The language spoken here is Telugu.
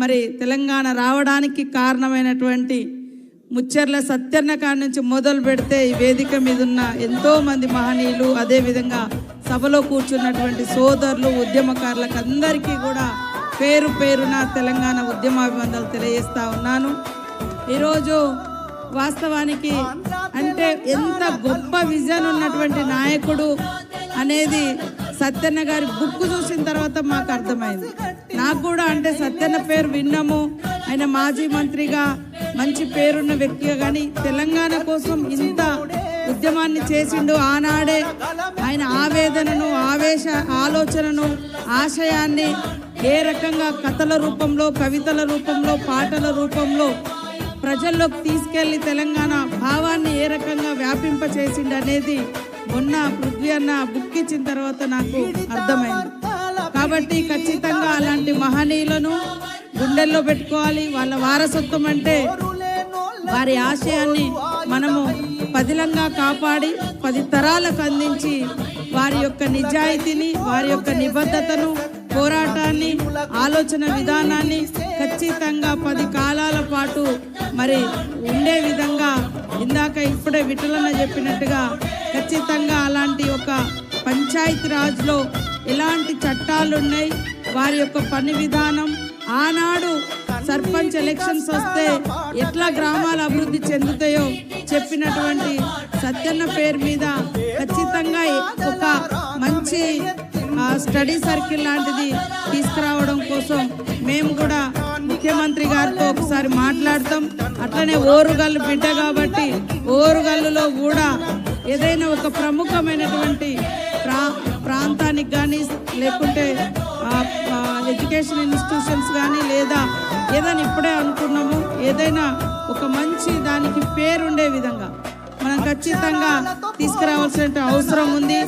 మరి తెలంగాణ రావడానికి కారణమైనటువంటి ముచ్చర్ల సత్యన్న కాడి నుంచి మొదలు పెడితే ఈ వేదిక మీద ఉన్న ఎంతో మంది మహనీయులు, అదేవిధంగా సభలో కూర్చున్నటువంటి సోదరులు, ఉద్యమకారులకు అందరికీ కూడా పేరు పేరున తెలంగాణ ఉద్యమాభివందనలు తెలియజేస్తా ఉన్నాను. ఈరోజు వాస్తవానికి అంటే ఎంత గొప్ప విజన్ ఉన్నటువంటి నాయకుడు అనేది సత్యన్న గారి బుక్ చూసిన తర్వాత మాకు అర్థమైంది. నాకు కూడా అంటే సత్యన్న పేరు విన్నాము, ఆయన మాజీ మంత్రిగా మంచి పేరున్న వ్యక్తిగా, కానీ తెలంగాణ కోసం ఇంత ఉద్యమాన్ని చేసిండు. ఆనాడే ఆయన ఆవేదనను, ఆలోచనను, ఆశయాన్ని ఏ రకంగా కథల రూపంలో, కవితల రూపంలో, పాటల రూపంలో ప్రజల్లోకి తీసుకెళ్లి తెలంగాణ భావాన్ని ఏ రకంగా వ్యాపింపచేసిండు అనేది మొన్న పృథ్వీ అన్న బుక్ ఇచ్చిన తర్వాత నాకు అర్థమైంది. కాబట్టి ఖచ్చితంగా అలాంటి మహనీయులను గుండెల్లో పెట్టుకోవాలి. వాళ్ళ వారసత్వం అంటే వారి ఆశయాన్ని మనము పదిలంగా కాపాడి 10 తరాలకు అందించి వారి యొక్క నిజాయితీని, వారి యొక్క నిబద్ధతను, పోరాటాన్ని, ఆలోచన విధానాన్ని ఖచ్చితంగా 10 కాలాల పాటు మరి ఉండే విధంగా, ఇందాక ఇప్పుడే విఠలన్న చెప్పినట్టుగా ఖచ్చితంగా అలాంటి ఒక పంచాయతీ రాజ్లో ఎలాంటి చట్టాలు ఉన్నాయి, వారి యొక్క పని విధానం, ఆనాడు సర్పంచ్ ఎలక్షన్స్ వస్తే ఎట్లా గ్రామాలు అభివృద్ధి చెందుతాయో చెప్పినటువంటి సత్యన్న పేరు మీద ఖచ్చితంగా ఒక మంచి స్టడీ సర్కిల్ లాంటిది తీసుకురావడం కోసం మేము కూడా ముఖ్యమంత్రి గారితో ఒకసారి మాట్లాడతాం. అట్లనే ఓరుగల్లు బిడ్డ కాబట్టి ఓరుగల్లులో కూడా ఏదైనా ఒక ప్రముఖమైనటువంటి ప్రాంతానికి కానీ, లేకుంటే ఎడ్యుకేషన్ ఇన్స్టిట్యూషన్స్ కానీ, లేదా ఏదైనా ఇప్పుడే అనుకున్నాము ఏదైనా ఒక మంచి దానికి పేరుండే విధంగా మనం ఖచ్చితంగా తీసుకురావాల్సిన అవసరం ఉంది.